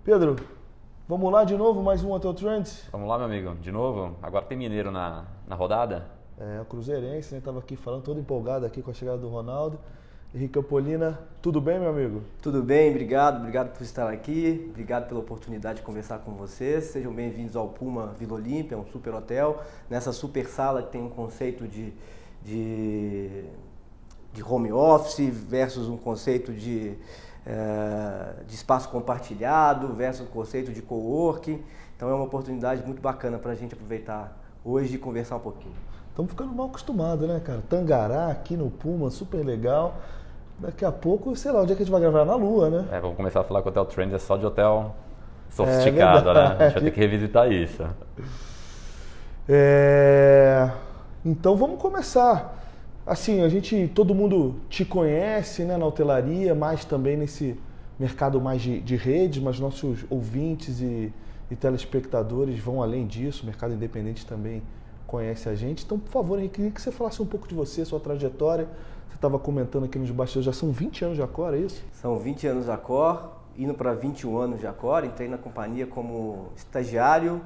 Pedro, vamos lá de novo, mais um Hotel Trends? Vamos lá, meu amigo, de novo. Agora tem mineiro na rodada? O Cruzeirense, né? Tava aqui falando, todo empolgado aqui com a chegada do Ronaldo. Henrique Apolina, tudo bem, meu amigo? Tudo bem, obrigado por estar aqui, obrigado pela oportunidade de conversar com vocês. Sejam bem-vindos ao Puma Vila Olímpia, um super hotel, nessa super sala que tem um conceito de home office versus um conceito de espaço compartilhado versus um conceito de coworking. Então é uma oportunidade muito bacana para a gente aproveitar hoje e conversar um pouquinho. Estamos ficando mal acostumados, né, cara? Tangará aqui no Puma, super legal. Daqui a pouco, sei lá, onde é que a gente vai gravar? Na Lua, né? Vamos começar a falar que o Hotel Trends é só de hotel sofisticado, né? A gente vai ter que revisitar isso. Então vamos começar. Assim, todo mundo te conhece, né, na hotelaria, mas também nesse mercado mais de rede, mas nossos ouvintes e telespectadores vão além disso, o mercado independente também conhece a gente. Então, por favor, Henrique, queria que você falasse um pouco de você, sua trajetória. Você estava comentando aqui nos bastidores, já são 20 anos de Accor, é isso? São 20 anos de Accor, indo para 21 anos de Accor. Entrei na companhia como estagiário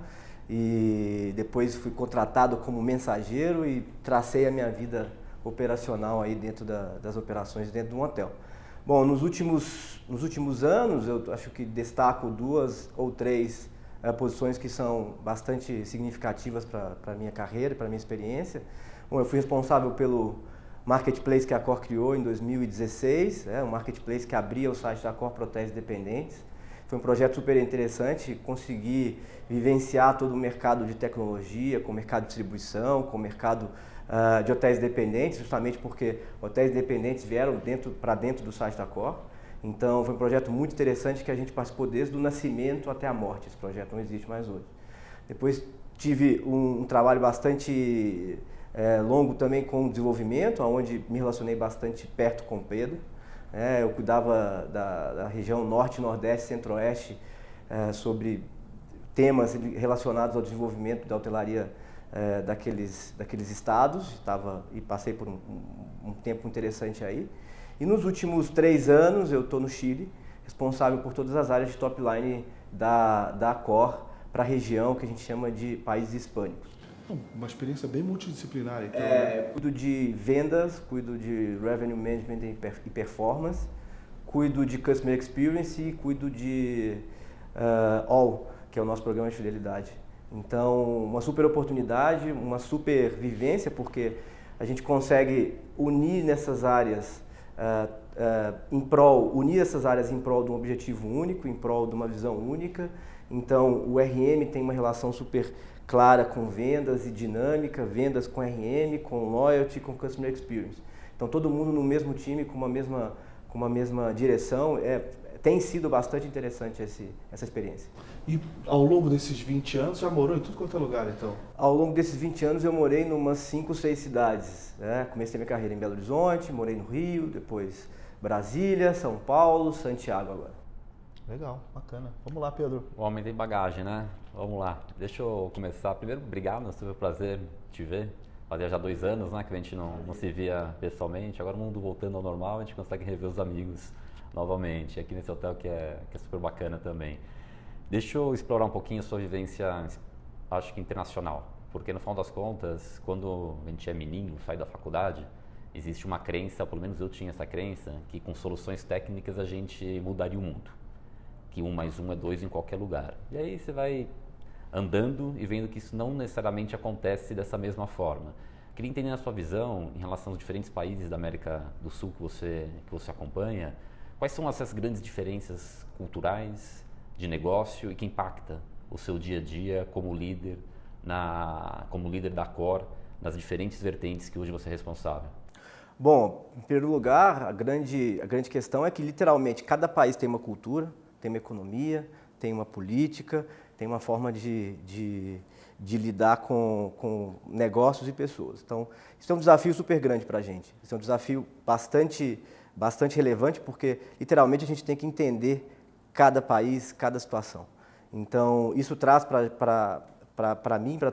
e depois fui contratado como mensageiro e tracei a minha vida operacional aí dentro das operações dentro de um hotel. Bom, nos últimos anos eu acho que destaco 2 ou 3 posições que são bastante significativas para a minha carreira, para a minha experiência. Bom, eu fui responsável pelo marketplace que a Accor criou em 2016, um marketplace que abria o site da Accor para hotéis independentes. Foi um projeto super interessante, consegui vivenciar todo o mercado de tecnologia, com o mercado de distribuição, com o mercado de hotéis independentes, justamente porque hotéis independentes vieram para dentro do site da Accor. Então foi um projeto muito interessante que a gente participou desde o nascimento até a morte. Esse projeto não existe mais hoje. Depois tive um trabalho bastante longo também com o desenvolvimento, onde me relacionei bastante perto com o Pedro. Eu cuidava da região norte, nordeste, centro-oeste sobre temas relacionados ao desenvolvimento da hotelaria daqueles estados. E passei por um tempo interessante aí. E nos últimos 3 anos eu estou no Chile, responsável por todas as áreas de top line da Accor para a região que a gente chama de países hispânicos. Uma experiência bem multidisciplinar, então. Cuido de vendas, cuido de revenue management e performance, cuido de customer experience e cuido de All, que é o nosso programa de fidelidade. Então, uma super oportunidade, uma super vivência, porque a gente consegue unir nessas áreas unir essas áreas em prol de um objetivo único, em prol de uma visão única. Então, o RM tem uma relação super clara com vendas e dinâmica, vendas com RM, com loyalty, com customer experience. Então, todo mundo no mesmo time, com uma mesma direção. Tem sido bastante interessante essa experiência. E ao longo desses 20 anos, já morou em tudo quanto é lugar, então? Ao longo desses 20 anos, eu morei em umas 5, 6 cidades. Comecei minha carreira em Belo Horizonte, morei no Rio, depois Brasília, São Paulo, Santiago agora. Legal, bacana. Vamos lá, Pedro. O homem tem bagagem, né? Vamos lá. Deixa eu começar. Primeiro, obrigado, foi um prazer te ver. Fazia já 2 anos, né, que a gente não se via pessoalmente. Agora o mundo voltando ao normal, a gente consegue rever os amigos novamente, aqui nesse hotel que é super bacana também. Deixa eu explorar um pouquinho a sua vivência, acho que internacional, porque no final das contas, quando a gente é menino, sai da faculdade, existe uma crença, pelo menos eu tinha essa crença, que com soluções técnicas a gente mudaria o mundo, que 1 mais 1 é 2 em qualquer lugar. E aí você vai andando e vendo que isso não necessariamente acontece dessa mesma forma. Queria entender a sua visão em relação aos diferentes países da América do Sul que você acompanha. Quais são essas grandes diferenças culturais, de negócio e que impacta o seu dia a dia como líder da Accor nas diferentes vertentes que hoje você é responsável? Bom, em primeiro lugar, a grande questão é que literalmente cada país tem uma cultura, tem uma economia, tem uma política, tem uma forma de lidar com negócios e pessoas. Então, isso é um desafio super grande para a gente. Isso é um desafio bastante relevante, porque literalmente a gente tem que entender cada país, cada situação. Então, isso traz para mim, para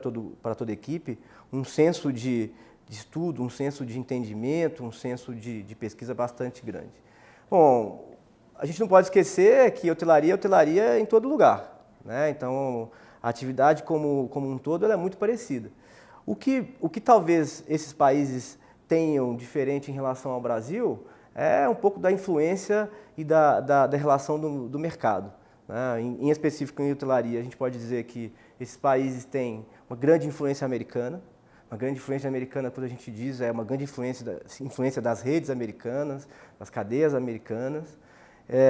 toda a equipe, um senso de estudo, um senso de entendimento, um senso de pesquisa bastante grande. Bom, a gente não pode esquecer que hotelaria é em todo lugar, né? Então, a atividade como um todo ela é muito parecida. O que talvez esses países tenham diferente em relação ao Brasil é um pouco da influência e da relação do mercado, né? Em específico em hotelaria, a gente pode dizer que esses países têm uma grande influência americana. Uma grande influência americana, quando a gente diz, é uma grande influência das redes americanas, das cadeias americanas.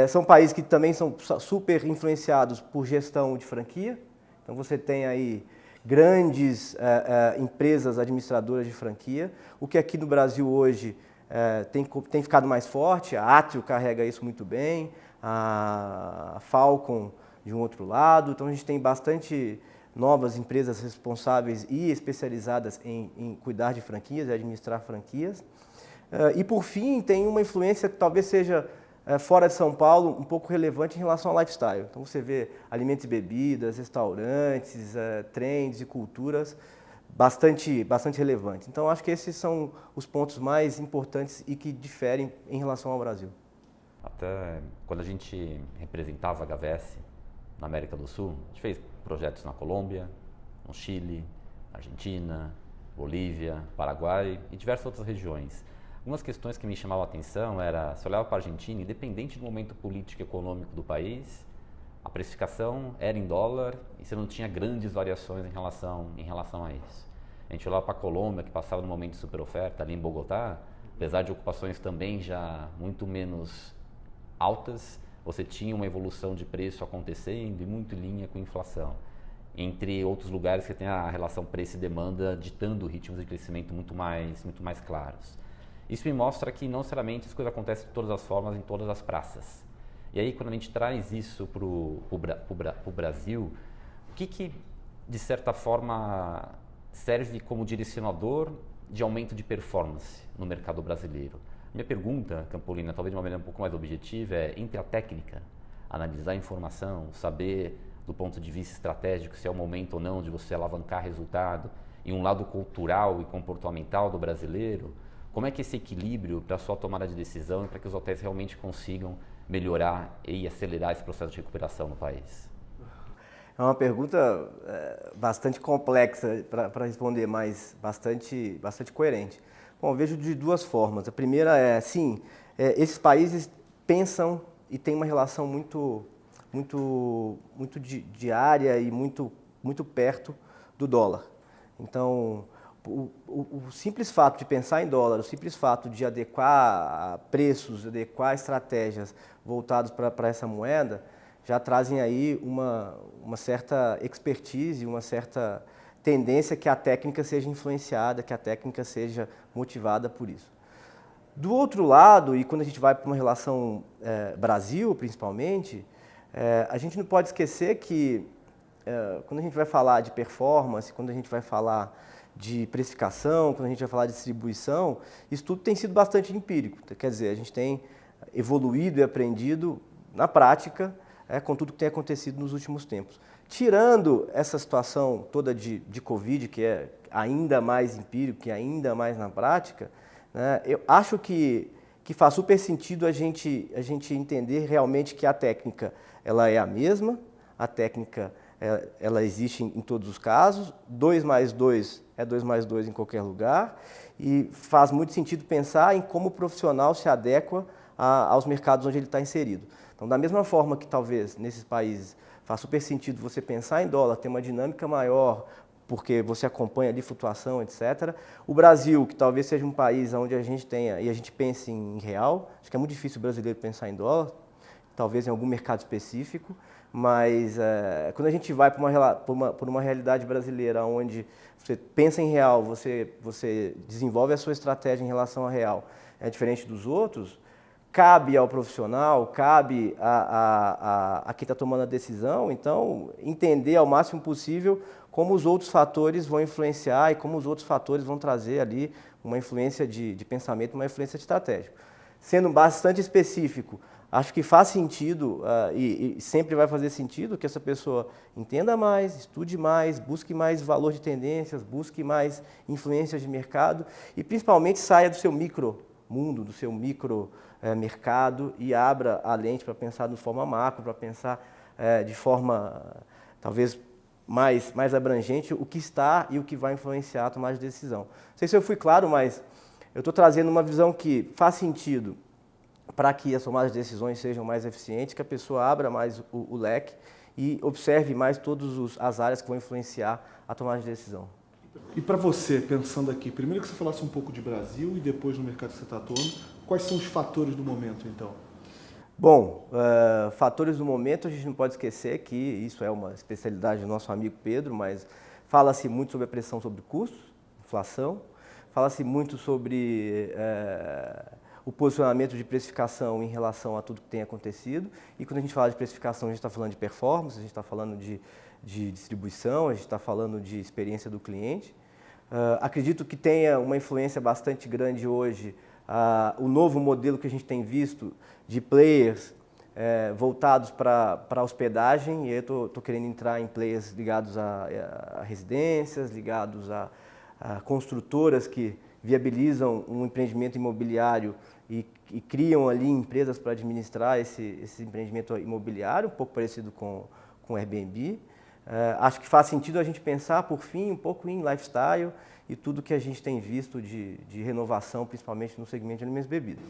São países que também são super influenciados por gestão de franquia. Então você tem aí grandes empresas administradoras de franquia, o que aqui no Brasil hoje tem ficado mais forte. A Atrio carrega isso muito bem, a Falcon de um outro lado. Então a gente tem bastante novas empresas responsáveis e especializadas em cuidar de franquias e administrar franquias. E por fim, tem uma influência que talvez seja fora de São Paulo um pouco relevante em relação ao lifestyle. Então você vê alimentos e bebidas, restaurantes, trends e culturas bastante relevantes. Então acho que esses são os pontos mais importantes e que diferem em relação ao Brasil. Até quando a gente representava a HVS na América do Sul, a gente fez projetos na Colômbia, no Chile, Argentina, Bolívia, Paraguai e diversas outras regiões. Algumas questões que me chamavam a atenção era, se olhava para a Argentina, independente do momento político e econômico do país, a precificação era em dólar e você não tinha grandes variações em relação a isso. A gente olhava para a Colômbia, que passava num momento de super oferta ali em Bogotá, apesar de ocupações também já muito menos altas, você tinha uma evolução de preço acontecendo e muito em linha com a inflação. Entre outros lugares que tem a relação preço e demanda ditando ritmos de crescimento muito mais claros. Isso me mostra que não necessariamente as coisas acontecem de todas as formas em todas as praças. E aí quando a gente traz isso para o Brasil, o que de certa forma serve como direcionador de aumento de performance no mercado brasileiro? Minha pergunta, Campolina, talvez de uma maneira um pouco mais objetiva, é entre a técnica, analisar a informação, saber do ponto de vista estratégico se é o momento ou não de você alavancar resultado, e um lado cultural e comportamental do brasileiro, como é que esse equilíbrio para a sua tomada de decisão e para que os hotéis realmente consigam melhorar e acelerar esse processo de recuperação no país? É uma pergunta bastante complexa para responder, mas bastante coerente. Bom, eu vejo de duas formas. A primeira é, sim, esses países pensam e têm uma relação muito diária e muito perto do dólar. Então, o simples fato de pensar em dólar, o simples fato de adequar preços, adequar estratégias voltados para essa moeda, já trazem aí uma certa expertise, uma certa tendência que a técnica seja influenciada, que a técnica seja motivada por isso. Do outro lado, e quando a gente vai para uma relação Brasil, principalmente, a gente não pode esquecer que quando a gente vai falar de performance, quando a gente vai falar de precificação, quando a gente vai falar de distribuição, isso tudo tem sido bastante empírico. Quer dizer, a gente tem evoluído e aprendido na prática com tudo que tem acontecido nos últimos tempos. Tirando essa situação toda de Covid, que é ainda mais empírico, que é ainda mais na prática, né, eu acho que faz super sentido a gente entender realmente que a técnica ela é a mesma, a técnica ela existe em todos os casos, 2 mais 2 é 2 mais 2 em qualquer lugar, e faz muito sentido pensar em como o profissional se adequa aos mercados onde ele está inserido. Então, da mesma forma que talvez nesses países faz super sentido você pensar em dólar, ter uma dinâmica maior, porque você acompanha ali flutuação, etc. O Brasil, que talvez seja um país onde a gente tenha, e a gente pense em real, acho que é muito difícil o brasileiro pensar em dólar, talvez em algum mercado específico, mas quando a gente vai por uma realidade brasileira onde você pensa em real, você desenvolve a sua estratégia em relação ao real, é diferente dos outros, cabe ao profissional, cabe a quem está tomando a decisão, então, entender ao máximo possível como os outros fatores vão influenciar e como os outros fatores vão trazer ali uma influência de pensamento, uma influência de estratégia. Sendo bastante específico, acho que faz sentido e sempre vai fazer sentido que essa pessoa entenda mais, estude mais, busque mais valor de tendências, busque mais influências de mercado e principalmente saia do seu micro mundo, do seu micro mercado e abra a lente para pensar de forma macro, para pensar de forma talvez mais abrangente o que está e o que vai influenciar a tomada de decisão. Não sei se eu fui claro, mas eu estou trazendo uma visão que faz sentido para que as tomadas de decisões sejam mais eficientes, que a pessoa abra mais o leque e observe mais todas as áreas que vão influenciar a tomada de decisão. E para você, pensando aqui, primeiro que você falasse um pouco de Brasil e depois no mercado que você está atuando, quais são os fatores do momento, então? Bom, fatores do momento, a gente não pode esquecer que isso é uma especialidade do nosso amigo Pedro, mas fala-se muito sobre a pressão sobre custos, inflação, fala-se muito sobre o posicionamento de precificação em relação a tudo que tem acontecido. E quando a gente fala de precificação, a gente está falando de performance, a gente está falando de distribuição, a gente está falando de experiência do cliente. Acredito que tenha uma influência bastante grande hoje o novo modelo que a gente tem visto de players voltados para a hospedagem, e aí eu estou querendo entrar em players ligados a residências, ligados a construtoras que viabilizam um empreendimento imobiliário e criam ali empresas para administrar esse empreendimento imobiliário, um pouco parecido com o Airbnb. Acho que faz sentido a gente pensar, por fim, um pouco em lifestyle e tudo que a gente tem visto de renovação, principalmente no segmento de alimentos e bebidas.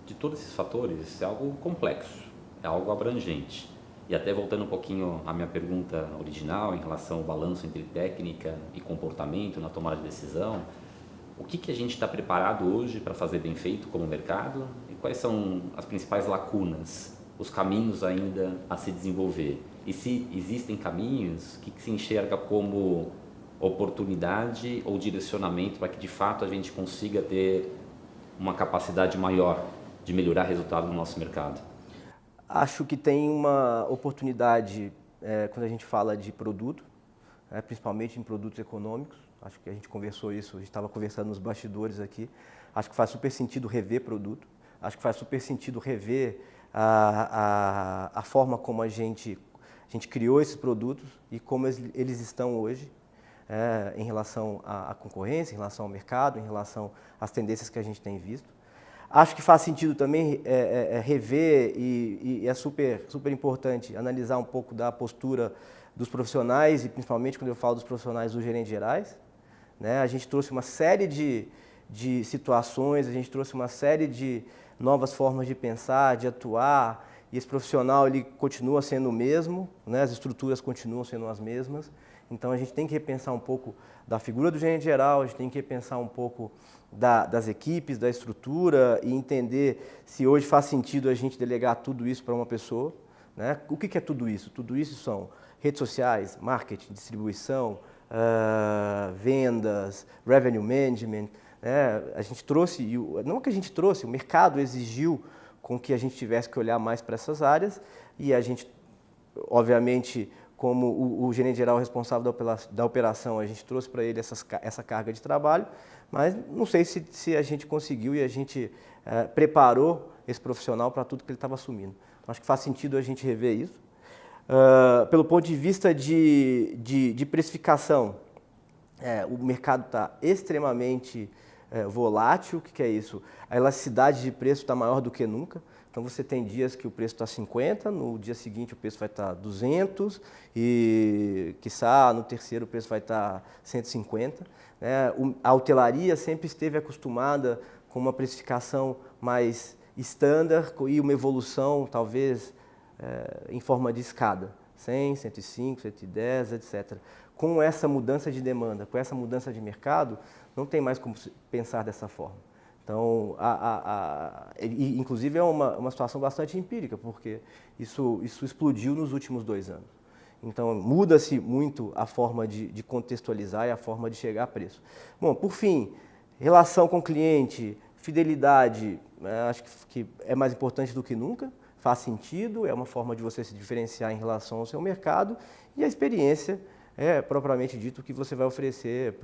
De todos esses fatores, é algo complexo, é algo abrangente. E até voltando um pouquinho à minha pergunta original em relação ao balanço entre técnica e comportamento na tomada de decisão, o que a gente está preparado hoje para fazer bem feito como mercado e quais são as principais lacunas, os caminhos ainda a se desenvolver? E se existem caminhos, o que se enxerga como oportunidade ou direcionamento para que de fato a gente consiga ter uma capacidade maior de melhorar resultado no nosso mercado? Acho que tem uma oportunidade quando a gente fala de produto, principalmente em produtos econômicos. Acho que a gente conversou isso, a gente estava conversando nos bastidores aqui. Acho que faz super sentido rever produto. Acho que faz super sentido rever a forma como a gente criou esses produtos e como eles estão hoje em relação à concorrência, em relação ao mercado, em relação às tendências que a gente tem visto. Acho que faz sentido também rever e é super importante analisar um pouco da postura dos profissionais e principalmente quando eu falo dos profissionais dos gerentes gerais. A gente trouxe uma série de situações, a gente trouxe uma série de novas formas de pensar, de atuar, e esse profissional ele continua sendo o mesmo, as estruturas continuam sendo as mesmas. Então a gente tem que repensar um pouco da figura do gerente geral, a gente tem que repensar um pouco das equipes, da estrutura e entender se hoje faz sentido a gente delegar tudo isso para uma pessoa. O que é tudo isso? Tudo isso são redes sociais, marketing, distribuição, vendas, revenue management. A gente trouxe, não que a gente trouxe, o mercado exigiu com que a gente tivesse que olhar mais para essas áreas e a gente, obviamente, como o gerente geral responsável da operação, a gente trouxe para ele essa carga de trabalho, mas não sei se a gente conseguiu e a gente preparou esse profissional para tudo que ele estava assumindo. Então, acho que faz sentido a gente rever isso. Pelo ponto de vista de precificação, o mercado está extremamente volátil. O que é isso? A elasticidade de preço está maior do que nunca. Então você tem dias que o preço está 50, no dia seguinte o preço vai estar 200 e, quiçá, no terceiro o preço vai estar 150. A hotelaria sempre esteve acostumada com uma precificação mais estándar e uma evolução, talvez, em forma de escada, 100, 105, 110, etc. Com essa mudança de demanda, com essa mudança de mercado, não tem mais como pensar dessa forma. Então, inclusive é uma situação bastante empírica, porque isso explodiu nos últimos 2 anos. Então, muda-se muito a forma de contextualizar e a forma de chegar a preço. Bom, por fim, relação com o cliente, fidelidade, acho que é mais importante do que nunca, faz sentido, é uma forma de você se diferenciar em relação ao seu mercado, e a experiência é propriamente dito o que você vai oferecer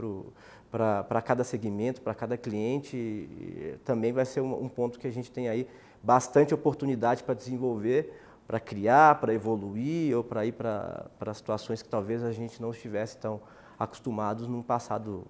para cada segmento, para cada cliente, e também vai ser um ponto que a gente tem aí bastante oportunidade para desenvolver, para criar, para evoluir ou para ir para situações que talvez a gente não estivesse tão acostumados num passado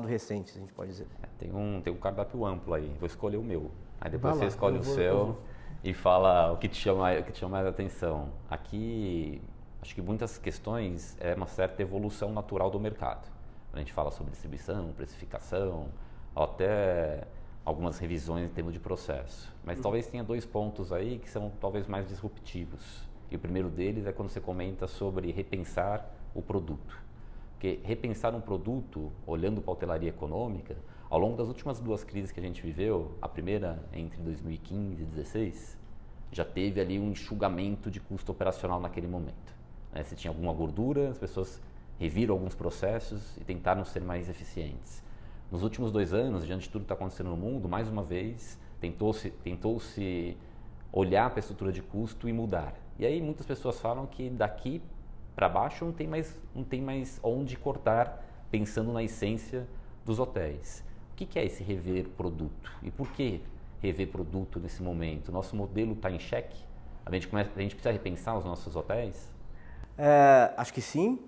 recente, a gente pode dizer. Tem um cardápio amplo aí, vou escolher o meu. Aí depois Vai você lá, escolhe o seu e fala o que te chama mais atenção. Aqui, acho que muitas questões é uma certa evolução natural do mercado. A gente fala sobre distribuição, precificação, até algumas revisões em termos de processo. Mas talvez tenha 2 pontos aí que são talvez mais disruptivos. E o primeiro deles é quando você comenta sobre repensar o produto. Porque repensar um produto, olhando para a hotelaria econômica, ao longo das últimas 2 crises que a gente viveu, a primeira entre 2015 e 2016, já teve ali um enxugamento de custo operacional naquele momento. Se tinha alguma gordura, as pessoas reviram alguns processos e tentaram ser mais eficientes. Nos últimos 2 anos, diante de tudo que está acontecendo no mundo, mais uma vez, tentou-se olhar para a estrutura de custo e mudar. E aí muitas pessoas falam que daqui para baixo não tem mais onde cortar, pensando na essência dos hotéis. O que é esse rever produto? E por que rever produto nesse momento? Nosso modelo está em xeque? A gente precisa repensar os nossos hotéis? Acho que sim,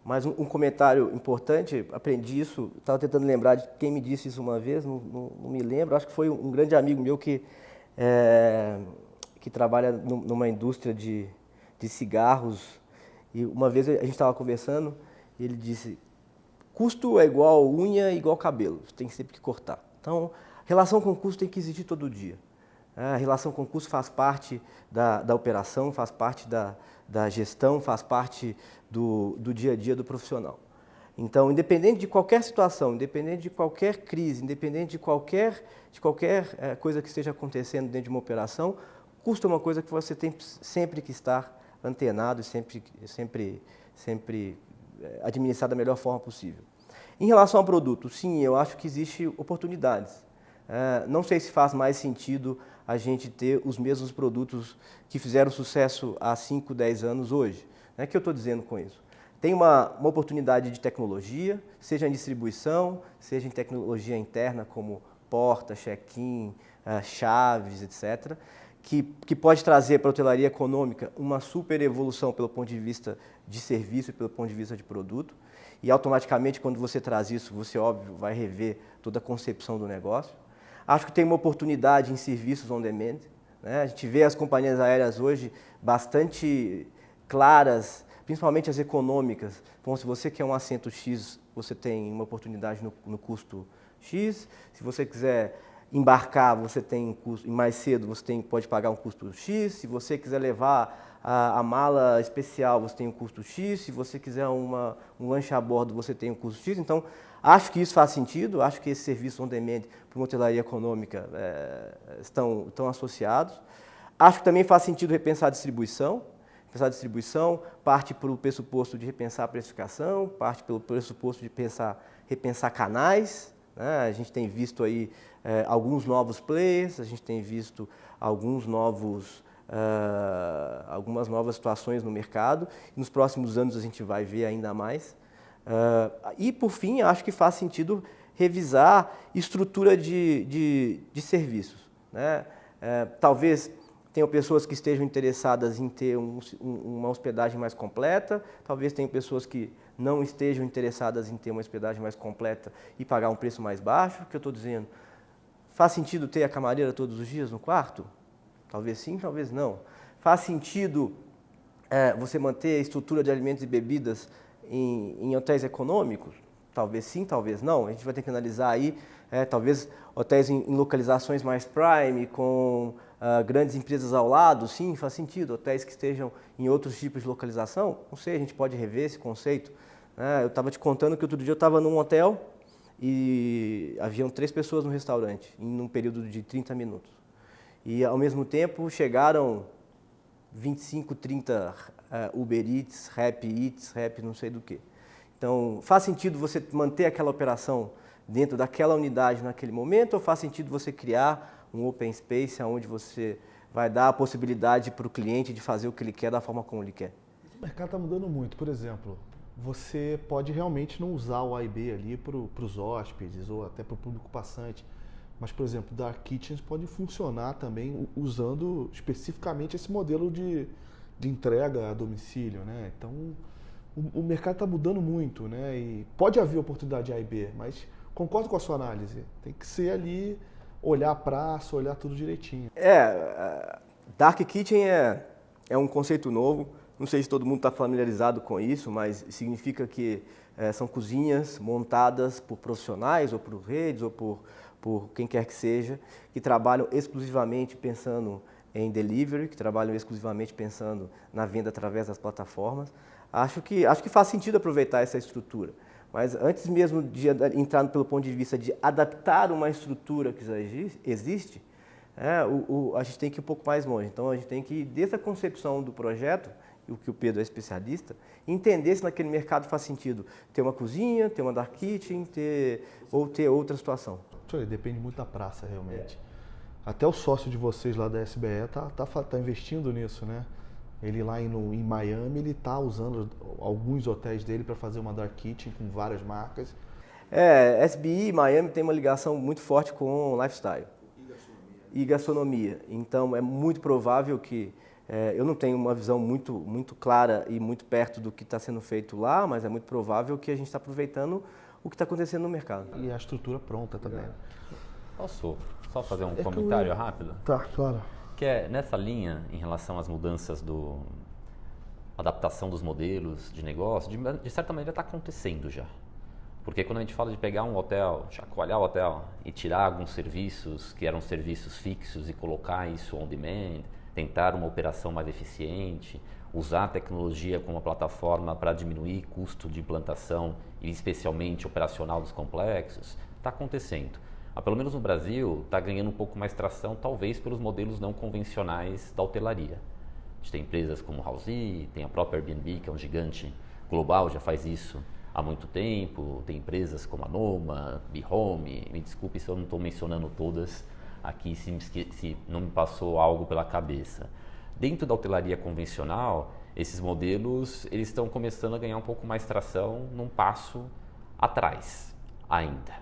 mas um comentário importante, aprendi isso, estava tentando lembrar de quem me disse isso uma vez, não me lembro, acho que foi um grande amigo meu que trabalha numa indústria de cigarros, e uma vez a gente estava conversando e ele disse, custo é igual unha, igual cabelo, você tem sempre que cortar. Então, relação com custo tem que existir todo dia. A relação com custo faz parte da operação, faz parte da gestão, faz parte do dia a dia do profissional. Então, independente de qualquer situação, independente de qualquer crise, independente de qualquer coisa que esteja acontecendo dentro de uma operação, custo é uma coisa que você tem sempre que estar antenado e sempre administrar da melhor forma possível. Em relação ao produto, sim, eu acho que existem oportunidades. Não sei se faz mais sentido a gente ter os mesmos produtos que fizeram sucesso há 5, 10 anos hoje. O que eu estou dizendo com isso? Tem uma oportunidade de tecnologia, seja em distribuição, seja em tecnologia interna como porta, check-in, chaves, etc., que pode trazer para a hotelaria econômica uma super evolução pelo ponto de vista de serviço e pelo ponto de vista de produto. E automaticamente, quando você traz isso, você, óbvio, vai rever toda a concepção do negócio. Acho que tem uma oportunidade em serviços on demand. A gente vê as companhias aéreas hoje bastante claras, principalmente as econômicas. Bom, se você quer um assento X, você tem uma oportunidade no custo X. Se você quiser embarcar, você tem um custo, e mais cedo você pode pagar um custo X. Se você quiser levar a mala especial, você tem um custo X. Se você quiser um lanche a bordo, você tem um custo X. Então, acho que isso faz sentido. Acho que esses serviços on demand para uma hotelaria econômica estão associados. Acho que também faz sentido repensar a distribuição. Repensar a distribuição parte pelo pressuposto de repensar a precificação, parte pelo pressuposto de repensar canais. A gente tem visto aí alguns novos players, a gente tem visto algumas novas situações no mercado. E nos próximos anos a gente vai ver ainda mais. E, por fim, acho que faz sentido revisar estrutura de serviços. Talvez tenham pessoas que estejam interessadas em ter uma hospedagem mais completa, talvez tenham pessoas que não estejam interessadas em ter uma hospedagem mais completa e pagar um preço mais baixo. O que eu estou dizendo? Faz sentido ter a camareira todos os dias no quarto? Talvez sim, talvez não. Faz sentido você manter a estrutura de alimentos e bebidas em hotéis econômicos? Talvez sim, talvez não. A gente vai ter que analisar aí, talvez hotéis em localizações mais prime, com grandes empresas ao lado, sim, faz sentido. Hotéis que estejam em outros tipos de localização, não sei, a gente pode rever esse conceito. Eu estava te contando que outro dia eu estava num hotel e haviam 3 pessoas no restaurante, em um período de 30 minutos. E, ao mesmo tempo, chegaram 25, 30 Uber Eats, Rappi não sei do que. Então, faz sentido você manter aquela operação dentro daquela unidade naquele momento, ou faz sentido você criar um open space onde você vai dar a possibilidade para o cliente de fazer o que ele quer da forma como ele quer? O mercado está mudando muito. Por exemplo, você pode realmente não usar o A e B ali para os hóspedes ou até para o público passante. Mas, por exemplo, Dark Kitchens pode funcionar também usando especificamente esse modelo de entrega a domicílio, né? Então, o mercado está mudando muito, né? E pode haver oportunidade A e B, mas concordo com a sua análise. Tem que ser ali, olhar a praça, olhar tudo direitinho. Dark Kitchen é um conceito novo. Não sei se todo mundo está familiarizado com isso, mas significa que são cozinhas montadas por profissionais, ou por redes, ou por quem quer que seja, que trabalham exclusivamente pensando em delivery, que trabalham exclusivamente pensando na venda através das plataformas. Acho que faz sentido aproveitar essa estrutura. Mas antes mesmo de entrar pelo ponto de vista de adaptar uma estrutura que já existe, a gente tem que ir um pouco mais longe. Então, a gente tem que ir desde a concepção do projeto, o que o Pedro é especialista, entender se naquele mercado faz sentido ter uma cozinha, ter uma dark kitchen, ou ter outra situação. Depende muito da praça, realmente. Até o sócio de vocês lá da SBE tá investindo nisso, né? Ele lá em Miami, ele está usando alguns hotéis dele para fazer uma dark kitchen com várias marcas. SBI e Miami tem uma ligação muito forte com lifestyle e gastronomia. Então, é muito provável que eu não tenho uma visão muito clara e muito perto do que está sendo feito lá, mas é muito provável que a gente está aproveitando o que está acontecendo no mercado. E a estrutura pronta também. Posso só fazer um comentário rápido? Tá, claro. Que é nessa linha, em relação às mudanças adaptação dos modelos de negócio, de certa maneira está acontecendo já. Porque quando a gente fala de pegar um hotel, chacoalhar o hotel e tirar alguns serviços que eram serviços fixos e colocar isso on demand, tentar uma operação mais eficiente, usar a tecnologia como uma plataforma para diminuir custo de implantação e especialmente operacional dos complexos, está acontecendo. Mas, pelo menos no Brasil, está ganhando um pouco mais tração, talvez pelos modelos não convencionais da hotelaria. A gente tem empresas como Housee, tem a própria Airbnb, que é um gigante global, já faz isso há muito tempo, tem empresas como a Noma, BeHome, me desculpe se eu não estou mencionando todas aqui, se não me passou algo pela cabeça. Dentro da hotelaria convencional, esses modelos eles estão começando a ganhar um pouco mais tração num passo atrás ainda.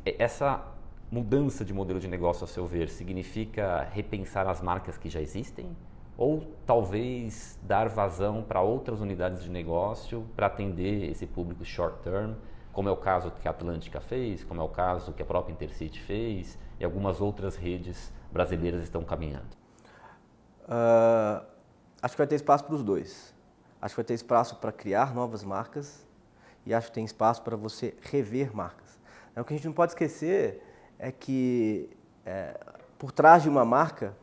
Essa mudança de modelo de negócio, a seu ver, significa repensar as marcas que já existem? Ou talvez dar vazão para outras unidades de negócio para atender esse público short term, como é o caso que a Atlântica fez, como é o caso que a própria Intercity fez e algumas outras redes brasileiras estão caminhando? Acho que vai ter espaço para os dois. Acho que vai ter espaço para criar novas marcas e acho que tem espaço para você rever marcas. O que a gente não pode esquecer é que por trás de uma marca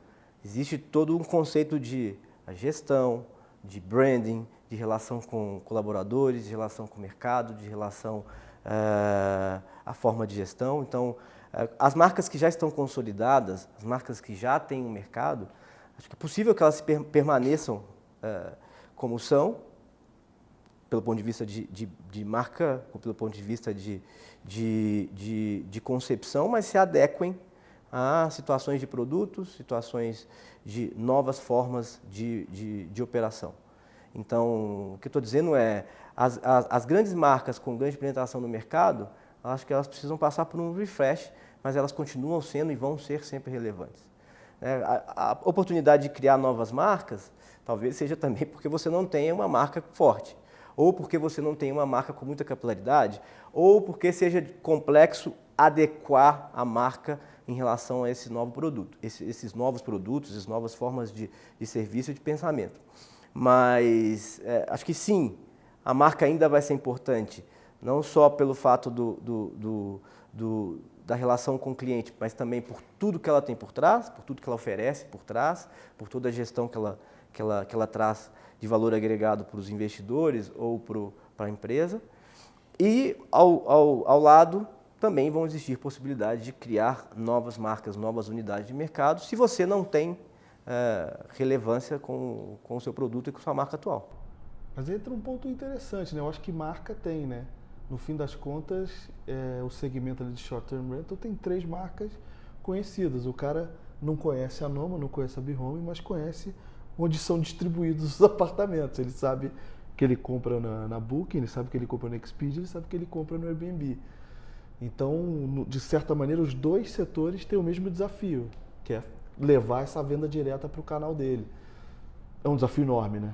existe todo um conceito de gestão, de branding, de relação com colaboradores, de relação com o mercado, de relação à forma de gestão. Então, as marcas que já estão consolidadas, as marcas que já têm um mercado, acho que é possível que elas permaneçam como são, pelo ponto de vista de marca, ou pelo ponto de vista de concepção, mas se adequem a situações de produtos, situações de novas formas de operação. Então, o que eu estou dizendo é, as grandes marcas com grande penetração no mercado, acho que elas precisam passar por um refresh, mas elas continuam sendo e vão ser sempre relevantes. A oportunidade de criar novas marcas, talvez seja também porque você não tenha uma marca forte, ou porque você não tem uma marca com muita capilaridade, ou porque seja complexo adequar a marca em relação a esse novo produto, esses novos produtos, essas novas formas de serviço e de pensamento. Mas acho que sim, a marca ainda vai ser importante, não só pelo fato da relação com o cliente, mas também por tudo que ela tem por trás, por tudo que ela oferece por trás, por toda a gestão que ela traz de valor agregado para os investidores ou para a empresa. E ao lado também vão existir possibilidades de criar novas marcas, novas unidades de mercado, se você não tem relevância com o seu produto e com a sua marca atual. Mas entra um ponto interessante, né? Eu acho que marca tem, né? No fim das contas, o segmento ali de short term rental tem 3 marcas conhecidas. O cara não conhece a Noma, não conhece a BeHome, mas conhece onde são distribuídos os apartamentos. Ele sabe que ele compra na Booking, ele sabe que ele compra no Expedia, ele sabe que ele compra no Airbnb. Então, de certa maneira, os 2 setores têm o mesmo desafio, que é levar essa venda direta para o canal dele. É um desafio enorme, né?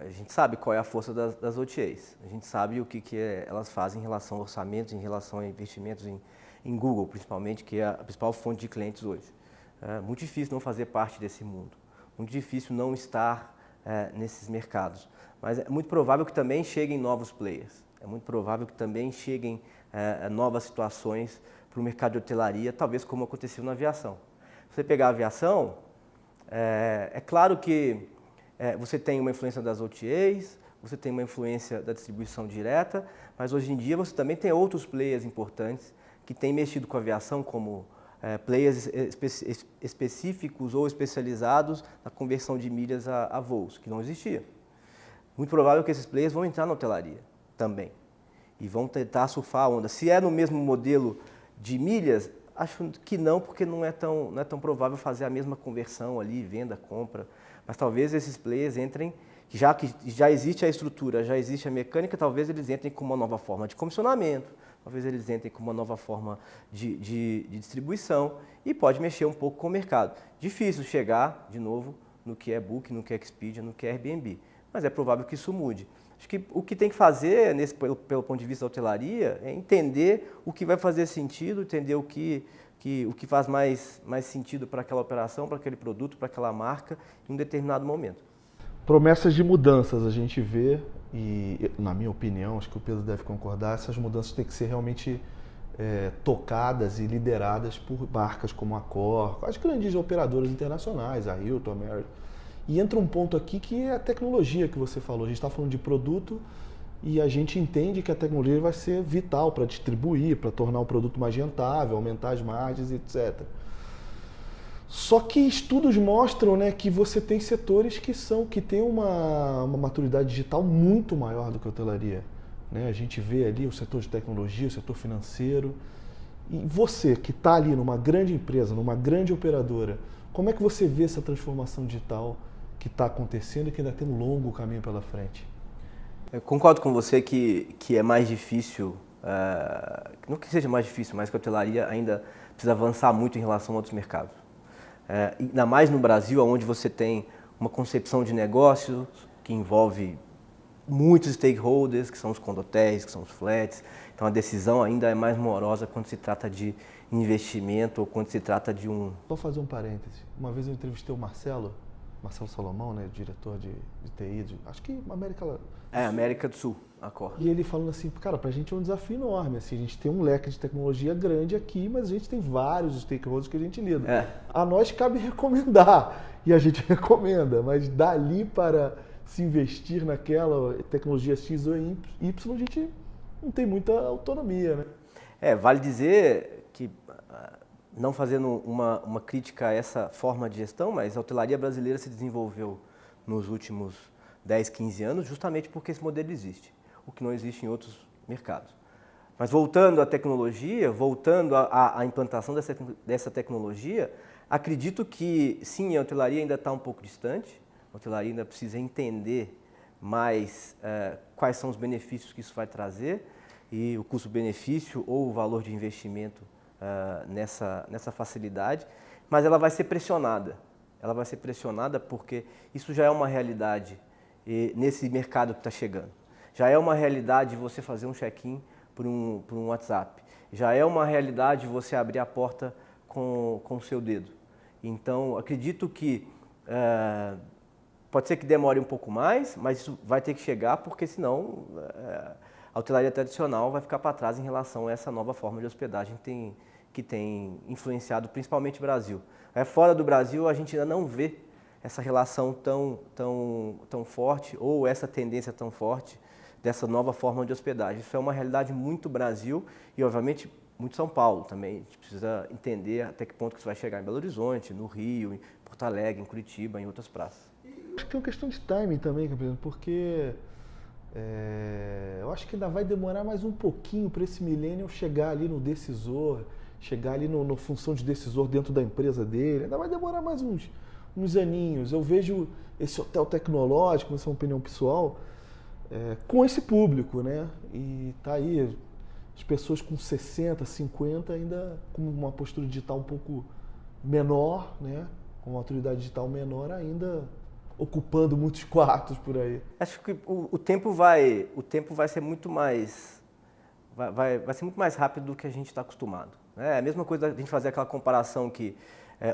a gente sabe qual é a força das OTAs, a gente sabe o que elas fazem em relação a orçamentos, em relação a investimentos em Google, principalmente, que é a principal fonte de clientes hoje. É muito difícil não fazer parte desse mundo, muito difícil não estar nesses mercados, mas é muito provável que também cheguem novos players, é muito provável que também cheguem novas situações para o mercado de hotelaria, talvez como aconteceu na aviação. Se você pegar a aviação, é claro que você tem uma influência das OTAs, você tem uma influência da distribuição direta, mas hoje em dia você também tem outros players importantes que têm mexido com a aviação, como players específicos ou especializados na conversão de milhas a voos, que não existia. Muito provável que esses players vão entrar na hotelaria também e vão tentar surfar a onda. Se é no mesmo modelo de milhas, acho que não, porque não é tão provável fazer a mesma conversão ali, venda, compra. Mas talvez esses players entrem, que já existe a estrutura, já existe a mecânica, talvez eles entrem com uma nova forma de comissionamento, talvez eles entrem com uma nova forma de distribuição e pode mexer um pouco com o mercado. Difícil chegar, de novo, no que é Booking, no que é Expedia, no que é Airbnb, mas é provável que isso mude. Acho que o que tem que fazer, pelo ponto de vista da hotelaria, é entender o que vai fazer sentido, entender o que faz mais sentido para aquela operação, para aquele produto, para aquela marca, em um determinado momento. Promessas de mudanças a gente vê, e na minha opinião, acho que o Pedro deve concordar, essas mudanças têm que ser realmente tocadas e lideradas por marcas como a Accor, as grandes operadoras internacionais, a Hilton, a Marriott. E entra um ponto aqui que é a tecnologia que você falou. A gente está falando de produto e a gente entende que a tecnologia vai ser vital para distribuir, para tornar o produto mais rentável, aumentar as margens, etc. Só que estudos mostram, né, que você tem setores que têm uma maturidade digital muito maior do que a hotelaria. Né? A gente vê ali o setor de tecnologia, o setor financeiro. E você que está ali numa grande empresa, numa grande operadora, como é que você vê essa transformação digital que está acontecendo e que ainda tem um longo caminho pela frente? Eu concordo com você que é mais difícil, não que seja mais difícil, mas que a hotelaria ainda precisa avançar muito em relação a outros mercados. Ainda mais no Brasil, onde você tem uma concepção de negócio que envolve muitos stakeholders, que são os condotéis, que são os flats. Então a decisão ainda é mais morosa quando se trata de investimento ou quando se trata de um... Vou fazer um parêntese. Uma vez eu entrevistei o Marcelo Salomão, né, diretor de TI, acho que América do Sul, Accor. E ele falando assim, cara, pra gente é um desafio enorme, assim, a gente tem um leque de tecnologia grande aqui, mas a gente tem vários stakeholders que a gente lida. A nós cabe recomendar, e a gente recomenda, mas dali para se investir naquela tecnologia X ou Y, a gente não tem muita autonomia, né? Vale dizer que, não fazendo uma crítica a essa forma de gestão, mas a hotelaria brasileira se desenvolveu nos últimos 10, 15 anos justamente porque esse modelo existe, o que não existe em outros mercados. Mas voltando à tecnologia, voltando à implantação dessa tecnologia, acredito que sim, a hotelaria ainda está um pouco distante, a hotelaria ainda precisa entender mais quais são os benefícios que isso vai trazer e o custo-benefício ou o valor de investimento nessa facilidade, mas ela vai ser pressionada. Ela vai ser pressionada porque isso já é uma realidade nesse mercado que está chegando. Já é uma realidade você fazer um check-in por um WhatsApp. Já é uma realidade você abrir a porta com o seu dedo. Então, acredito que pode ser que demore um pouco mais, mas isso vai ter que chegar porque senão a hotelaria tradicional vai ficar para trás em relação a essa nova forma de hospedagem que tem influenciado principalmente o Brasil. Fora do Brasil, a gente ainda não vê essa relação tão forte ou essa tendência tão forte dessa nova forma de hospedagem. Isso é uma realidade muito Brasil e, obviamente, muito São Paulo também. A gente precisa entender até que ponto que isso vai chegar em Belo Horizonte, no Rio, em Porto Alegre, em Curitiba, em outras praças. Acho que tem uma questão de timing também, porque eu acho que ainda vai demorar mais um pouquinho para esse millennial chegar ali no decisor, chegar ali na função de decisor dentro da empresa dele. Ainda vai demorar mais uns aninhos. Eu vejo esse hotel tecnológico, essa é uma opinião pessoal, com esse público, né? E tá aí as pessoas com 60, 50 ainda com uma postura digital um pouco menor, né? Com uma maturidade digital menor ainda ocupando muitos quartos por aí. Acho que o tempo vai ser muito mais, vai ser muito mais rápido do que a gente está acostumado. É a mesma coisa da gente fazer aquela comparação que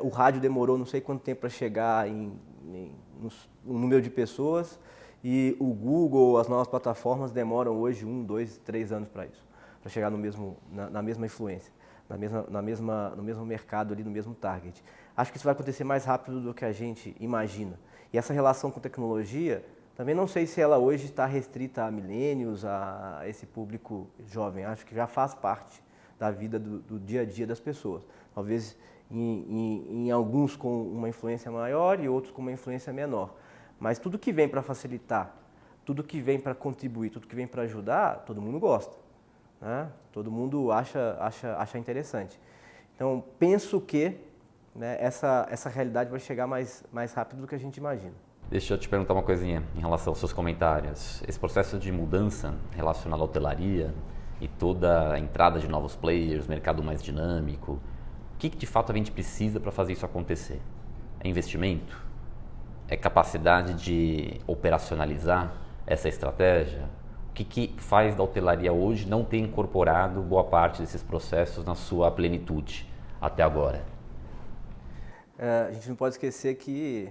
o rádio demorou não sei quanto tempo para chegar no número de pessoas e o Google, as novas plataformas demoram hoje 1, 2, 3 anos para isso, para chegar na mesma influência, no mesmo mercado ali, no mesmo target. Acho que isso vai acontecer mais rápido do que a gente imagina. E essa relação com tecnologia, também não sei se ela hoje está restrita a milênios, a esse público jovem. Acho que já faz parte da vida do dia a dia das pessoas. Talvez em alguns com uma influência maior e outros com uma influência menor. Mas tudo que vem para facilitar, tudo que vem para contribuir, tudo que vem para ajudar, todo mundo gosta, né? Todo mundo acha interessante. Então, penso que, né, essa realidade vai chegar mais rápido do que a gente imagina. Deixa eu te perguntar uma coisinha em relação aos seus comentários. Esse processo de mudança relacionado à hotelaria e toda a entrada de novos players, mercado mais dinâmico, o que de fato a gente precisa para fazer isso acontecer? É investimento? É capacidade de operacionalizar essa estratégia? O que faz da hotelaria hoje não ter incorporado boa parte desses processos na sua plenitude até agora? A gente não pode esquecer que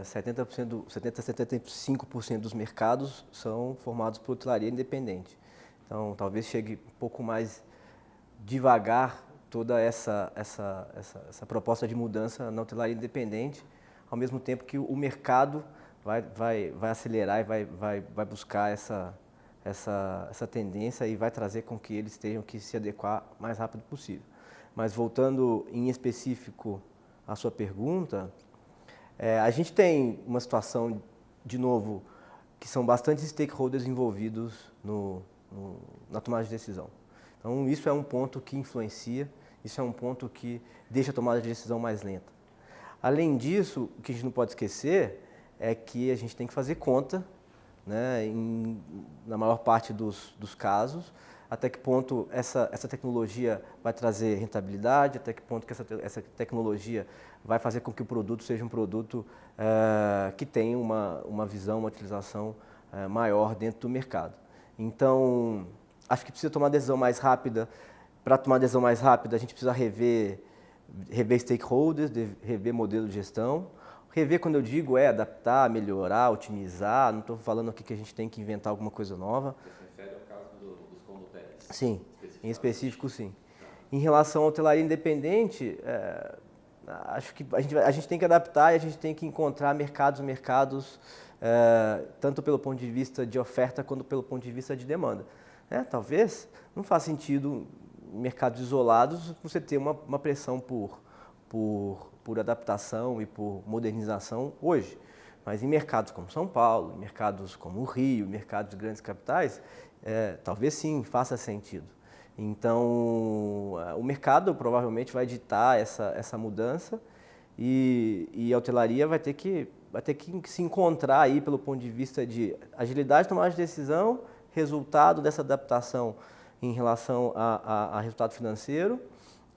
75% dos mercados são formados por hotelaria independente. Então, talvez chegue um pouco mais devagar toda essa proposta de mudança na hotelaria independente, ao mesmo tempo que o mercado vai acelerar e vai buscar essa tendência e vai trazer com que eles tenham que se adequar o mais rápido possível. Mas voltando em específico à sua pergunta, a gente tem uma situação, de novo, que são bastante stakeholders envolvidos na tomada de decisão. Então, isso é um ponto que influencia, isso é um ponto que deixa a tomada de decisão mais lenta. Além disso, o que a gente não pode esquecer é que a gente tem que fazer conta, né, na maior parte dos casos, até que ponto essa tecnologia vai trazer rentabilidade, até que ponto que essa tecnologia vai fazer com que o produto seja um produto que tenha uma visão, uma utilização maior dentro do mercado. Então, acho que precisa tomar decisão mais rápida. Para tomar decisão mais rápida, a gente precisa rever stakeholders, rever modelo de gestão. Rever, quando eu digo, é adaptar, melhorar, otimizar. Não estou falando aqui que a gente tem que inventar alguma coisa nova. Você se refere ao caso dos condotéis? Sim, em específico, sim. Em relação à hotelaria independente, acho que a gente tem que adaptar e a gente tem que encontrar mercados tanto pelo ponto de vista de oferta quanto pelo ponto de vista de demanda. Talvez não faça sentido em mercados isolados você ter uma pressão por adaptação e por modernização hoje. Mas em mercados como São Paulo, em mercados como o Rio, mercados de grandes capitais, talvez sim, faça sentido. Então, o mercado provavelmente vai ditar essa mudança e a hotelaria vai ter que se encontrar aí pelo ponto de vista de agilidade de tomada de decisão, resultado dessa adaptação em relação a resultado financeiro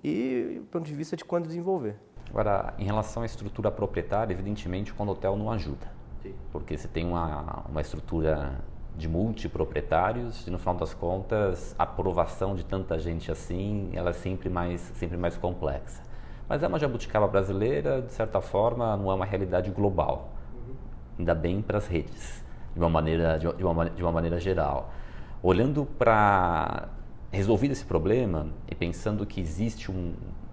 e do ponto de vista de quando desenvolver. Agora, em relação à estrutura proprietária, evidentemente o condotel não ajuda. Sim. Porque você tem uma estrutura de multiproprietários e, no final das contas, a aprovação de tanta gente assim, ela é sempre mais complexa. Mas é uma jabuticaba brasileira, de certa forma, não é uma realidade global. Ainda bem para as redes, de uma maneira geral. Olhando para resolver esse problema e pensando que existe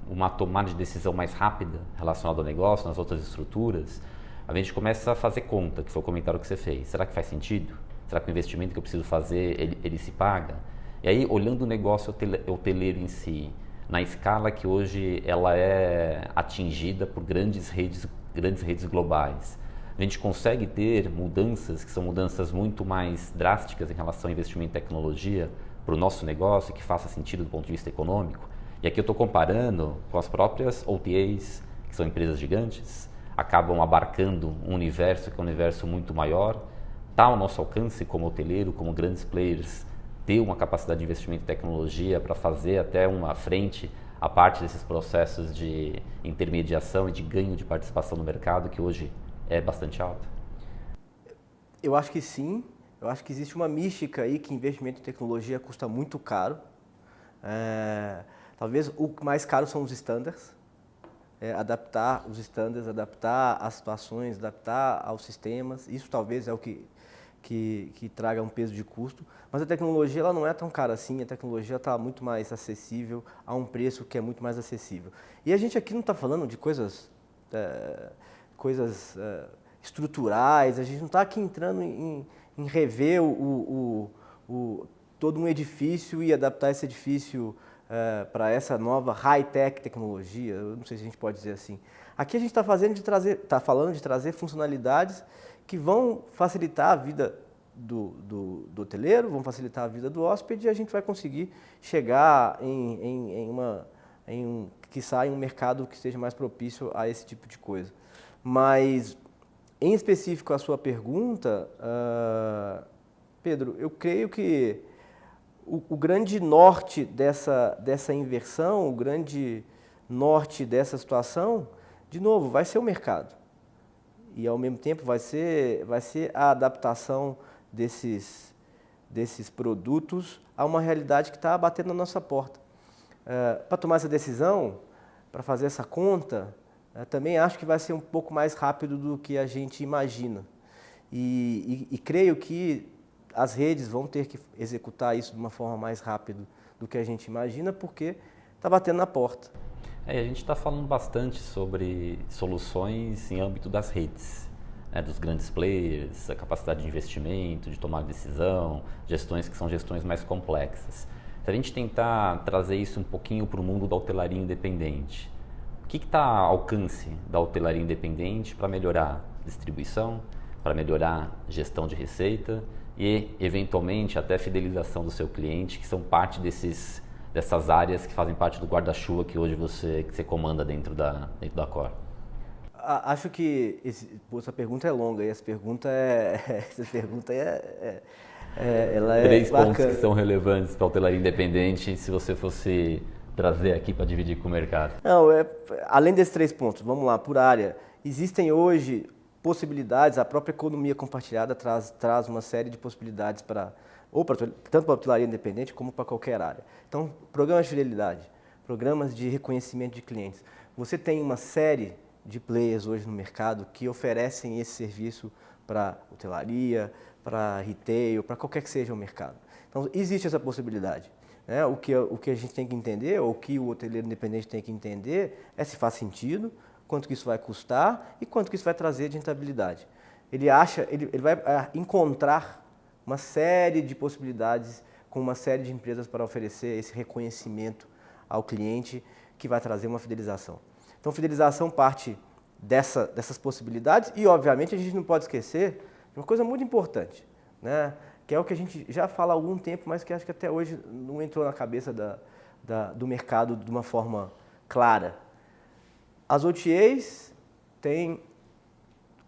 uma tomada de decisão mais rápida relacionada ao negócio, nas outras estruturas, a gente começa a fazer conta, que foi o comentário que você fez. Será que faz sentido? Será que o investimento que eu preciso fazer, ele se paga? E aí, olhando o negócio hoteleiro em si, na escala que hoje ela é atingida por grandes redes globais, a gente consegue ter mudanças que são mudanças muito mais drásticas em relação ao investimento em tecnologia para o nosso negócio, que faça sentido do ponto de vista econômico. E aqui eu estou comparando com as próprias OTAs, que são empresas gigantes, acabam abarcando um universo que é um universo muito maior. Está ao nosso alcance como hoteleiro, como grandes players, ter uma capacidade de investimento em tecnologia para fazer até uma frente a parte desses processos de intermediação e de ganho de participação no mercado, que hoje é bastante alta? Eu acho que sim. Eu acho que existe uma mística aí que investimento em tecnologia custa muito caro. Talvez o mais caro são os standards. Adaptar os standards, adaptar as situações, adaptar aos sistemas. Isso talvez é o que traga um peso de custo. Mas a tecnologia ela não é tão cara assim. A tecnologia está muito mais acessível a um preço que é muito mais acessível. E a gente aqui não está falando de coisas estruturais. A gente não está aqui entrando em rever todo um edifício e adaptar esse edifício para essa nova high-tech tecnologia, eu não sei se a gente pode dizer assim. Aqui a gente está falando de trazer funcionalidades que vão facilitar a vida do hoteleiro, vão facilitar a vida do hóspede, e a gente vai conseguir chegar em um mercado que seja mais propício a esse tipo de coisa. Mas, em específico, a sua pergunta, Pedro, eu creio que o grande norte dessa inversão, o grande norte dessa situação, de novo, vai ser o mercado. E, ao mesmo tempo, vai ser a adaptação desses produtos a uma realidade que está batendo na nossa porta. Para tomar essa decisão, para fazer essa conta, também acho que vai ser um pouco mais rápido do que a gente imagina. E creio que as redes vão ter que executar isso de uma forma mais rápida do que a gente imagina, porque está batendo na porta. A gente está falando bastante sobre soluções em âmbito das redes, né, dos grandes players, a capacidade de investimento, de tomar decisão, gestões que são gestões mais complexas. Se a gente tentar trazer isso um pouquinho para o mundo da hotelaria independente, o que está ao alcance da hotelaria independente para melhorar distribuição, para melhorar gestão de receita e, eventualmente, até fidelização do seu cliente, que são parte dessas áreas que fazem parte do guarda-chuva que hoje você comanda dentro da Accor? Acho que essa pergunta é longa e essa pergunta ela é 3 bacana. pontos que são relevantes para a hotelaria independente, se você fosse trazer aqui para dividir com o mercado. Não, além desses 3 pontos, vamos lá, por área. Existem hoje possibilidades, a própria economia compartilhada traz uma série de possibilidades tanto para a hotelaria independente como para qualquer área. Então, programas de fidelidade, programas de reconhecimento de clientes. Você tem uma série de players hoje no mercado que oferecem esse serviço para hotelaria, para retail, para qualquer que seja o mercado. Então, existe essa possibilidade. Né? O que a gente tem que entender, ou o que o hoteleiro independente tem que entender, é se faz sentido, quanto que isso vai custar e quanto que isso vai trazer de rentabilidade. Ele vai encontrar uma série de possibilidades com uma série de empresas para oferecer esse reconhecimento ao cliente que vai trazer uma fidelização. Então, fidelização parte dessas possibilidades e, obviamente, a gente não pode esquecer de uma coisa muito importante, né? Que é o que a gente já fala há algum tempo, mas que acho que até hoje não entrou na cabeça do mercado de uma forma clara. As OTAs têm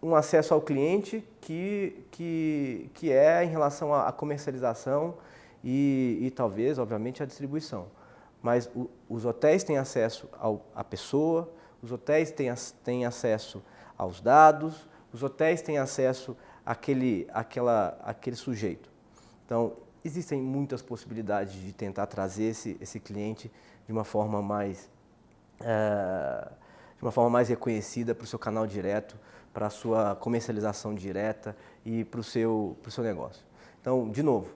um acesso ao cliente que é em relação à comercialização e talvez, obviamente, à distribuição. Mas os hotéis têm acesso à pessoa, os hotéis têm acesso aos dados, os hotéis têm acesso àquele sujeito. Então, existem muitas possibilidades de tentar trazer esse cliente de uma forma mais reconhecida para o seu canal direto, para a sua comercialização direta e para o seu negócio. Então, de novo,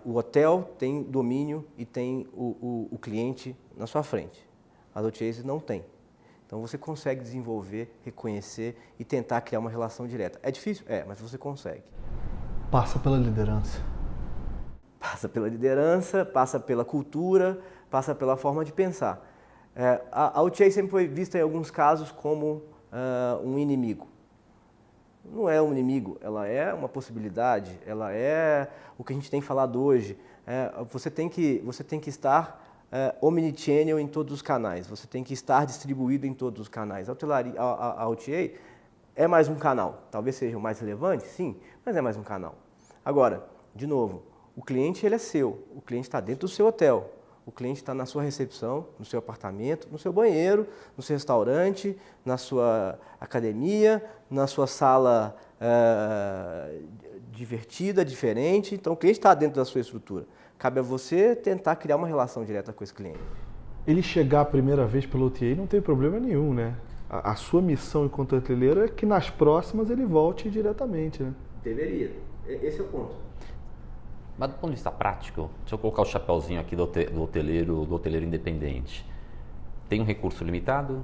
o hotel tem domínio e tem o cliente na sua frente. As OTAs não têm. Então, você consegue desenvolver, reconhecer e tentar criar uma relação direta. É difícil? É, mas você consegue. Passa pela liderança. Passa pela liderança, passa pela cultura, passa pela forma de pensar. A OTA sempre foi vista em alguns casos como um inimigo. Não é um inimigo, ela é uma possibilidade, ela é o que a gente tem falado hoje. Você tem que estar omnichannel em todos os canais, você tem que estar distribuído em todos os canais. A OTA é mais um canal, talvez seja o mais relevante, sim, mas é mais um canal. Agora, de novo, o cliente ele é seu, o cliente está dentro do seu hotel, O cliente está na sua recepção, no seu apartamento, no seu banheiro, no seu restaurante, na sua academia, na sua sala divertida, diferente. Então, o cliente está dentro da sua estrutura. Cabe a você tentar criar uma relação direta com esse cliente. Ele chegar a primeira vez pelo OTA não tem problema nenhum, né? A sua missão enquanto hoteleiro é que nas próximas ele volte diretamente, né? Deveria. Esse é o ponto. Mas do ponto de vista prático, se eu colocar o chapéuzinho aqui do hoteleiro independente, tem um recurso limitado,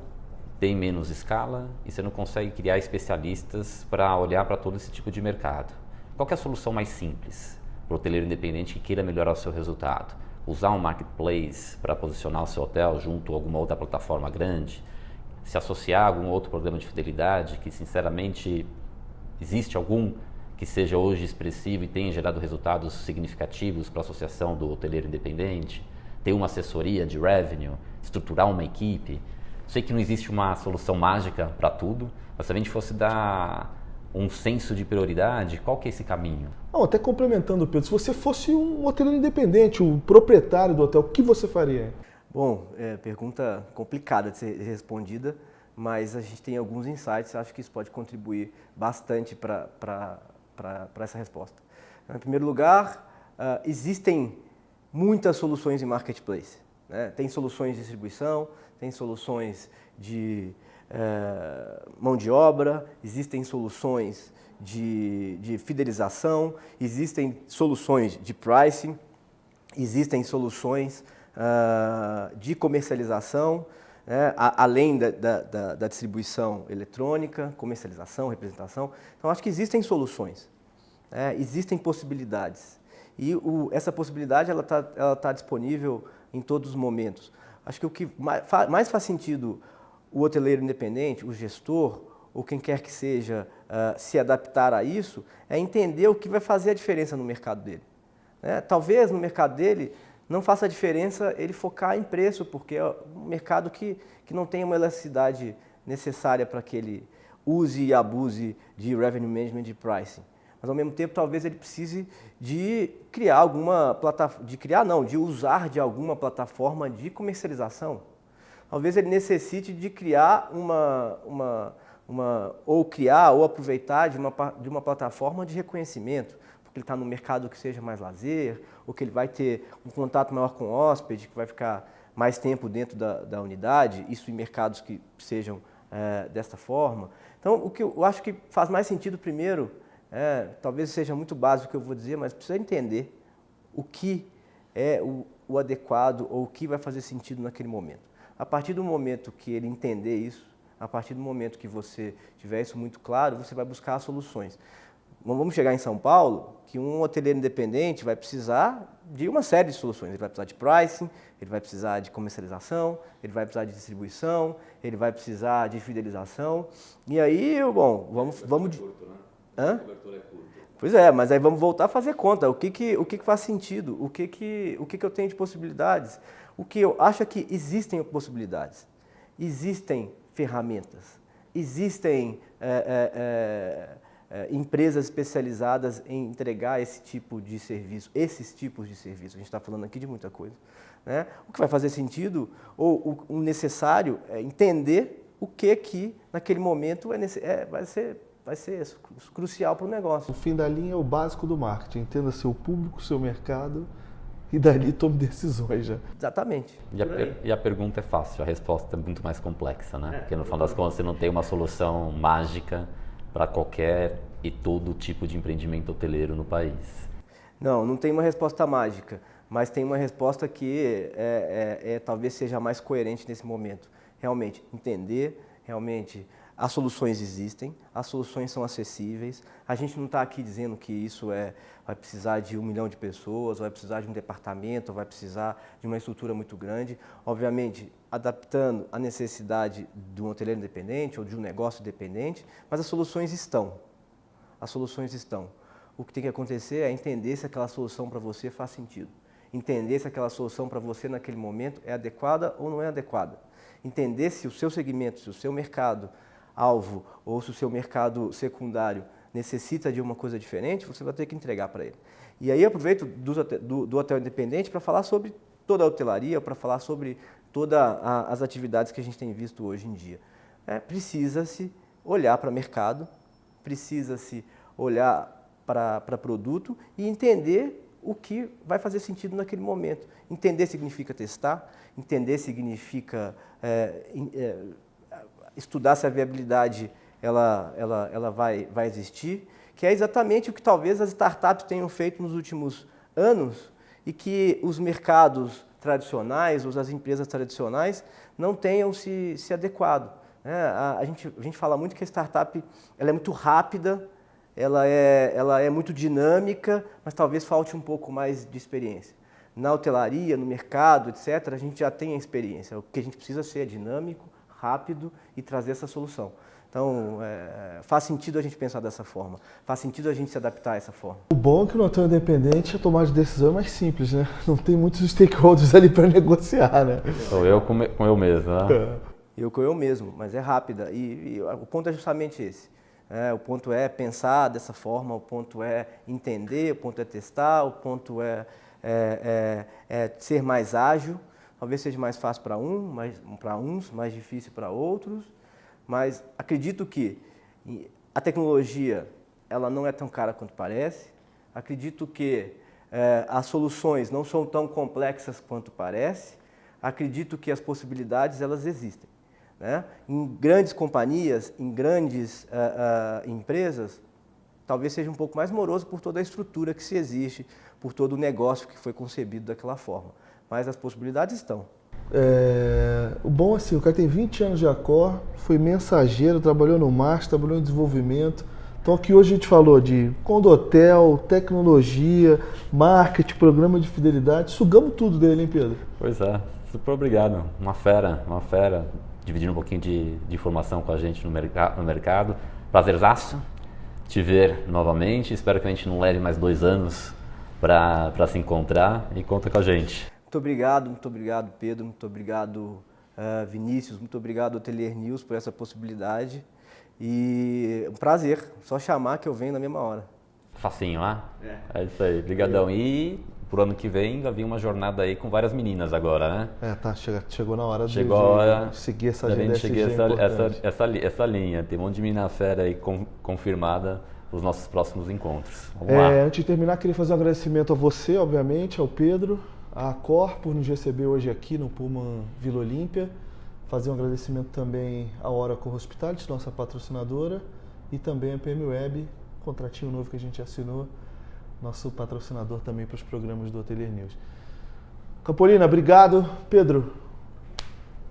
tem menos escala e você não consegue criar especialistas para olhar para todo esse tipo de mercado. Qual que é a solução mais simples para o hoteleiro independente que queira melhorar o seu resultado? Usar um marketplace para posicionar o seu hotel junto a alguma outra plataforma grande? Se associar a algum outro programa de fidelidade que, sinceramente, existe algum que seja hoje expressivo e tenha gerado resultados significativos para a associação do hoteleiro independente? Ter uma assessoria de revenue, estruturar uma equipe? Sei que não existe uma solução mágica para tudo, mas se a gente fosse dar um senso de prioridade, qual que é esse caminho? Não, até complementando, Pedro, se você fosse um hoteleiro independente, o proprietário do hotel, o que você faria? Bom, pergunta complicada de ser respondida, mas a gente tem alguns insights e acho que isso pode contribuir bastante para essa resposta. Em primeiro lugar, existem muitas soluções em marketplace, né? Tem soluções de distribuição, tem soluções de mão de obra, existem soluções de fidelização, existem soluções de pricing, existem soluções de comercialização, né? Além da distribuição eletrônica, comercialização, representação. Então, acho que existem soluções, existem possibilidades. E essa possibilidade ela tá disponível em todos os momentos. Acho que o que mais faz sentido o hoteleiro independente, o gestor, ou quem quer que seja, se adaptar a isso, é entender o que vai fazer a diferença no mercado dele. Talvez no mercado dele não faça diferença ele focar em preço, porque é um mercado que não tem uma elasticidade necessária para que ele use e abuse de revenue management, de pricing. Mas ao mesmo tempo talvez ele precise de criar de usar de alguma plataforma de comercialização. Talvez ele necessite de criar ou aproveitar de uma plataforma de reconhecimento, porque ele está no mercado que seja mais lazer, ou que ele vai ter um contato maior com o hóspede, que vai ficar mais tempo dentro da unidade, isso em mercados que sejam desta forma. Então, o que eu acho que faz mais sentido primeiro, talvez seja muito básico o que eu vou dizer, mas precisa entender o que é o adequado ou o que vai fazer sentido naquele momento. A partir do momento que ele entender isso, a partir do momento que você tiver isso muito claro, você vai buscar soluções. Vamos chegar em São Paulo, que um hoteleiro independente vai precisar de uma série de soluções. Ele vai precisar de pricing, ele vai precisar de comercialização, ele vai precisar de distribuição, ele vai precisar de fidelização. E aí, bom, vamos de... Curto, né? Hã? A cobertura é curta. Pois é, mas aí vamos voltar a fazer conta. O que faz sentido? O que eu tenho de possibilidades? O que eu acho é que existem possibilidades, existem ferramentas, existem empresas especializadas em entregar esse tipo de serviço, esses tipos de serviço. A gente está falando aqui de muita coisa, né? O que vai fazer sentido ou o necessário é entender o que naquele momento vai ser crucial para o negócio. O fim da linha é o básico do marketing. Entenda seu público, seu mercado e dali tome decisões já. Exatamente. E a pergunta é fácil, a resposta é muito mais complexa, né? Porque no final das contas você não tem uma solução mágica para qualquer e todo tipo de empreendimento hoteleiro no país. Não tem uma resposta mágica, mas tem uma resposta que talvez seja mais coerente nesse momento. Realmente entender, realmente as soluções existem, as soluções são acessíveis. A gente não está aqui dizendo que isso vai precisar de 1 milhão de pessoas, vai precisar de um departamento, vai precisar de uma estrutura muito grande. Obviamente, adaptando a necessidade de um hoteleiro independente ou de um negócio independente, mas as soluções estão. As soluções estão. O que tem que acontecer é entender se aquela solução para você faz sentido. Entender se aquela solução para você naquele momento é adequada ou não é adequada. Entender se o seu segmento, se o seu mercado alvo ou se o seu mercado secundário necessita de uma coisa diferente, você vai ter que entregar para ele. E aí eu aproveito do hotel independente para falar sobre toda a hotelaria, para falar sobre todas as atividades que a gente tem visto hoje em dia. Precisa-se olhar para o mercado, precisa-se olhar para produto e entender o que vai fazer sentido naquele momento. Entender significa testar, entender significa estudar se a viabilidade ela vai existir, que é exatamente o que talvez as startups tenham feito nos últimos anos e que os mercados tradicionais, ou as empresas tradicionais, não tenham se adequado. A gente fala muito que a startup ela é muito rápida, ela é muito dinâmica, mas talvez falte um pouco mais de experiência. Na hotelaria, no mercado, etc., a gente já tem a experiência. O que a gente precisa ser é dinâmico, rápido e trazer essa solução. Então, faz sentido a gente pensar dessa forma, faz sentido a gente se adaptar a essa forma. O bom é que no hotel independente a tomada de decisão é mais simples, né? Não tem muitos stakeholders ali para negociar, né? Sou eu com eu mesmo, né? Eu com eu mesmo, mas é rápida. E o ponto é justamente esse. O ponto é pensar dessa forma, o ponto é entender, o ponto é testar, o ponto é ser mais ágil. Talvez seja mais fácil para uns, mais difícil para outros. Mas acredito que a tecnologia ela não é tão cara quanto parece. Acredito que as soluções não são tão complexas quanto parece. Acredito que as possibilidades elas existem. Né? Em grandes companhias, em grandes empresas, talvez seja um pouco mais moroso por toda a estrutura que se existe, por todo o negócio que foi concebido daquela forma. Mas as possibilidades estão. O bom assim, o cara tem 20 anos de Accor, foi mensageiro, trabalhou no marketing, trabalhou em desenvolvimento. Então aqui hoje a gente falou de condotel, tecnologia, marketing, programa de fidelidade, sugamos tudo dele, hein, Pedro? Pois é, super obrigado. Uma fera, dividindo um pouquinho de informação com a gente no mercado. Prazerzaço te ver novamente, espero que a gente não leve mais 2 anos para se encontrar e conta com a gente. Muito obrigado Pedro, muito obrigado Vinícius, muito obrigado Hotelier News por essa possibilidade e um prazer, só chamar que eu venho na mesma hora. Facinho, né? É isso aí, brigadão. E pro ano que vem vai vir uma jornada aí com várias meninas agora, né? Chegou na hora de seguir essa agenda. Essa linha, tem um monte de menina fera aí confirmada os nossos próximos encontros. Vamos lá. Antes de terminar, queria fazer um agradecimento a você, obviamente, ao Pedro, a Accor por nos receber hoje aqui no Pullman Vila Olímpia. Fazer um agradecimento também à Oracle Hospitality, nossa patrocinadora, e também a PM Web, contratinho novo que a gente assinou, nosso patrocinador também para os programas do Hotelier News. Campolina, obrigado. Pedro,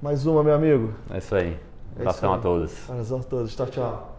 mais uma, meu amigo. É isso aí. Abração a todos. Abração a todos. Tchau, tchau.